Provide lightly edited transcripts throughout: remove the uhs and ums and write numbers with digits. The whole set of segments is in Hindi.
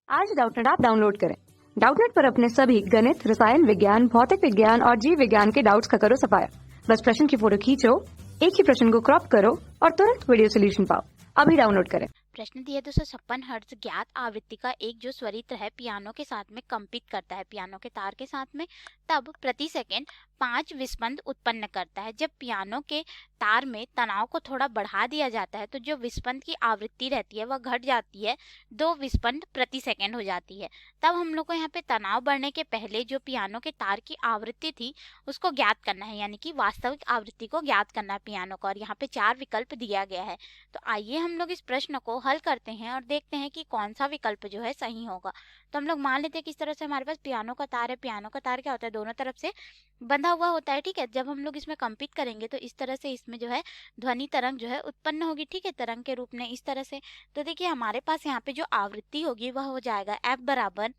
आज डाउटनेट ऐप डाउनलोड करें। डाउटनेट पर अपने सभी गणित, रसायन विज्ञान, भौतिक विज्ञान और जीव विज्ञान के डाउट्स का करो सफाया। बस प्रश्न की फोटो खींचो, एक ही प्रश्न को क्रॉप करो और तुरंत वीडियो सोल्यूशन पाओ। अभी डाउनलोड करें। प्रश्न दिया 256 हर्ट्ज ज्ञात आवृत्ति का एक जो स्वरित्र है पियानो के साथ में कंपित करता है, पियानो के तार के साथ में, तब प्रति सेकंड 5 विस्पंद उत्पन्न करता है। जब पियानो के तार में तनाव को थोड़ा बढ़ा दिया जाता है तो जो विस्पंद की आवृत्ति रहती है वह घट जाती है, 2 विस्पंद प्रति सेकंड हो जाती है। तब हम लोग को यहाँ पे तनाव बढ़ने के पहले जो पियानो के तार की आवृत्ति थी उसको ज्ञात करना है, यानी कि वास्तविक आवृत्ति को ज्ञात करना है पियानो का। और यहाँ पे 4 विकल्प दिया गया है। तो आइए हम लोग इस प्रश्न को हल करते हैं और देखते हैं कि कौन सा विकल्प जो है सही होगा। तो हम लोग मान लेते हैं कि इस तरह से हमारे पास पियानो का तार है। पियानो का तार क्या होता है, दोनों तरफ से बंधा हुआ होता है, ठीक है। जब हम लोग इसमें कंपित करेंगे तो इस तरह से इसमें जो है ध्वनि तरंग जो है उत्पन्न होगी, ठीक है, तरंग के रूप में इस तरह से। तो देखिए हमारे पास यहाँ पे जो आवृत्ति होगी वह हो जाएगा F बराबर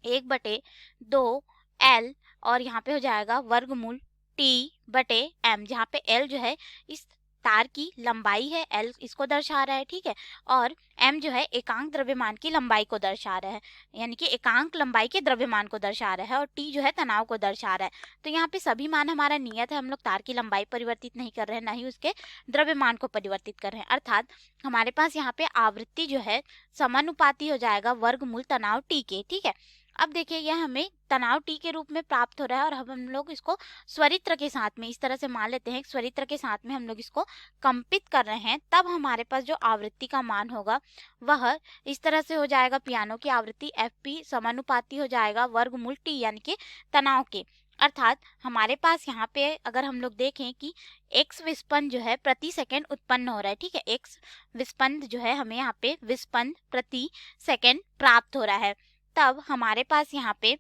1/2L और यहाँ पे हो जाएगा वर्गमूल T/M, जहाँ पे L जो है इस तार की लंबाई है, L इसको दर्शा रहा है, ठीक है, और M जो है एकांक द्रव्यमान की लंबाई को दर्शा रहा है, यानी कि एकांक लंबाई के द्रव्यमान को दर्शा रहा है, और T जो है तनाव को दर्शा रहा है। तो यहाँ पे सभी मान हमारा नियत है, हम लोग तार की लंबाई परिवर्तित नहीं कर रहे हैं, ना ही उसके द्रव्यमान को परिवर्तित कर रहे हैं। अर्थात हमारे पास यहाँ पे आवृत्ति जो है समानुपाती हो जाएगा वर्गमूल तनाव T के, ठीक है। अब देखिए यह हमें तनाव T के रूप में प्राप्त हो रहा है और अब हम लोग इसको स्वरित्र के साथ में इस तरह से मान लेते हैं, स्वरित्र के साथ में हम लोग इसको कंपित कर रहे हैं। तब हमारे पास जो आवृत्ति का मान होगा वह इस तरह से हो जाएगा, पियानो की आवृत्ति FP समानुपाती हो जाएगा वर्गमूल T यानी कि तनाव के। अर्थात हमारे पास यहाँ पे अगर हम लोग देखें कि x विस्पंद जो है प्रति सेकंड उत्पन्न हो रहा है, ठीक है, x विस्पंद जो है हमें यहाँ पे विस्पंद प्रति सेकंड प्राप्त हो रहा है। तब हमारे पास यहाँ पे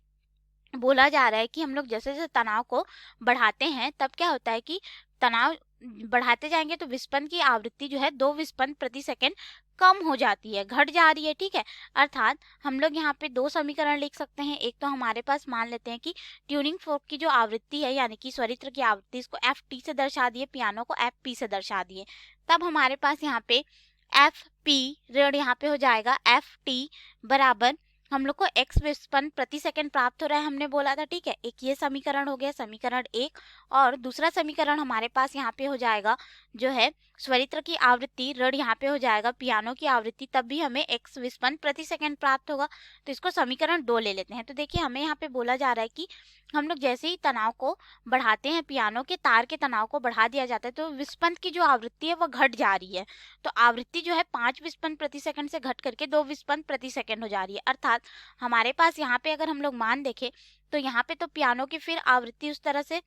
बोला जा रहा है कि हम लोग जैसे जैसे तनाव को बढ़ाते हैं तब क्या होता है कि तनाव बढ़ाते जाएंगे तो विस्पंद की आवृत्ति जो है 2 विस्पंद प्रति सेकंड कम हो जाती है, घट जा रही है, ठीक है। अर्थात हम लोग यहाँ पे 2 समीकरण लिख सकते हैं। एक तो हमारे पास मान लेते हैं कि ट्यूनिंग फोर्क की जो आवृत्ति है यानी कि स्वरित्र की आवृत्ति, इसको FT से दर्शा दिए, पियानो को FP से दर्शा दिए। तब हमारे पास यहाँ पे FP ऋण यहाँ पे हो जाएगा FT बराबर हम लोग को x विस्पंद प्रति सेकंड प्राप्त हो रहा है, हमने बोला था, ठीक है। एक ये समीकरण हो गया, समीकरण 1, और दूसरा समीकरण हमारे पास यहाँ पे हो जाएगा जो है स्वरित्र की आवृत्ति ऋण यहाँ पे हो जाएगा पियानो की आवृत्ति, तब भी हमें x विस्पंद प्रति सेकंड प्राप्त होगा। तो इसको समीकरण 2 ले लेते हैं। तो देखिए हमें यहाँ पे बोला जा रहा है कि हम लोग जैसे ही तनाव को बढ़ाते हैं, पियानो के तार के तनाव को बढ़ा दिया जाता है तो विस्पंद की जो आवृत्ति है वह घट जा रही है। तो आवृत्ति जो है 5 विस्पंद प्रति सेकंड से घट करके 2 विस्पंद प्रति सेकंड हो जा रही है। अर्थात हमारे पास यहाँ पे अगर हम लोग मान देखें तो यहाँ पे तो पियानो की फिर आवृत्ति उस तरह से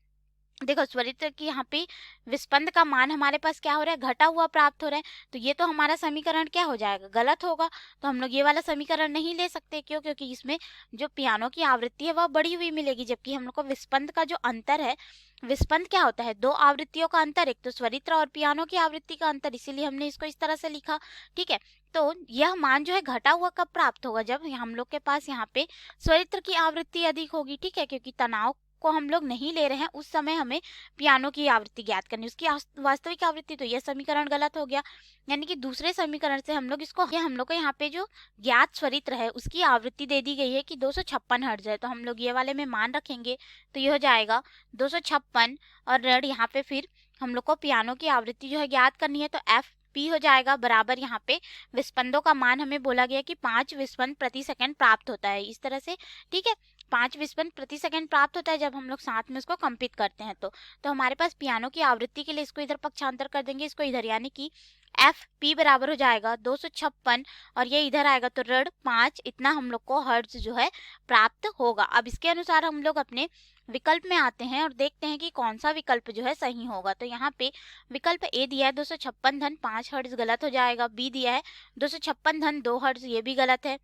देखो, स्वरित्र की यहाँ पे विस्पंद का मान हमारे पास क्या हो रहा है, घटा हुआ प्राप्त हो रहा है। तो ये तो हमारा समीकरण क्या हो जाएगा, गलत होगा। तो हम लोग ये वाला समीकरण नहीं ले सकते, क्यों, क्योंकि इसमें जो पियानो की आवृत्ति है वह बढ़ी हुई मिलेगी, जबकि हम लोग को विस्पंद का जो अंतर है, विस्पंद क्या होता है, 2 आवृत्तियों का अंतर, एक तो स्वरित्र और पियानो की आवृत्ति का अंतर, इसीलिए हमने इसको इस तरह से लिखा, ठीक है। तो यह मान जो है घटा हुआ कब प्राप्त होगा, जब हम लोग के पास यहाँ पे स्वरित्र की आवृत्ति अधिक होगी, ठीक है, क्योंकि तनाव को हम लोग नहीं ले रहे हैं, उस समय हमें पियानो की आवृत्ति ज्ञात करनी, उसकी वास्तविक आवृत्ति। तो यह समीकरण गलत हो गया, यानी कि दूसरे समीकरण से हम लोग इसको, हम लोग को यहाँ पे जो ज्ञात स्वरित्र है उसकी आवृत्ति दे दी गई है कि 256 हर्ट्ज है, तो हम लोग ये वाले में मान रखेंगे। तो ये हो जाएगा 256 और ऋण यहाँ पे फिर हम लोग को पियानो की आवृत्ति जो है ज्ञात करनी है, तो FP हो जाएगा बराबर यहाँ पे विस्पंदों का मान हमें बोला गया कि 5 विस्पंद प्रति सेकंड प्राप्त होता है, इस तरह से, ठीक है। 5 विस्पंद प्रति सेकंड प्राप्त होता है जब हम लोग साथ में उसको कंपित करते हैं। तो हमारे पास पियानो की आवृत्ति के लिए इसको इधर पक्षांतर कर देंगे, इसको इधर, यानी कि FP बराबर हो जाएगा 256 और ये इधर आएगा तो ऋण 5, इतना हम लोग को हर्ट्ज जो है प्राप्त होगा। अब इसके अनुसार हम लोग अपने विकल्प में आते हैं और देखते हैं कि कौन सा विकल्प जो है सही होगा। तो यहाँ पे विकल्प A दिया है 256 धन 5 हर्ट्ज, गलत हो जाएगा। B दिया है 256 धन 2 हर्ट्ज, ये भी गलत है।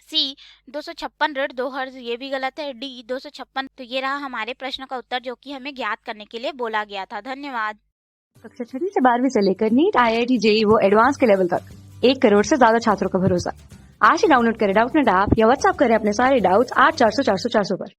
C 256 ऋण 2 हर्ट्ज, ये भी गलत है। D 256। तो ये रहा हमारे प्रश्न का उत्तर जो कि हमें ज्ञात करने के लिए बोला गया था। धन्यवाद। कक्षा 6 से 12वीं से लेकर नीट, IIT, JEE वो एडवांस के लेवल तक 1 करोड़ से ज्यादा छात्रों का भरोसा। आज ही डाउनलोड करें डाउटनेट ऐप या व्हाट्सएप करें अपने सारे डाउट्स 8400 400 400 पर।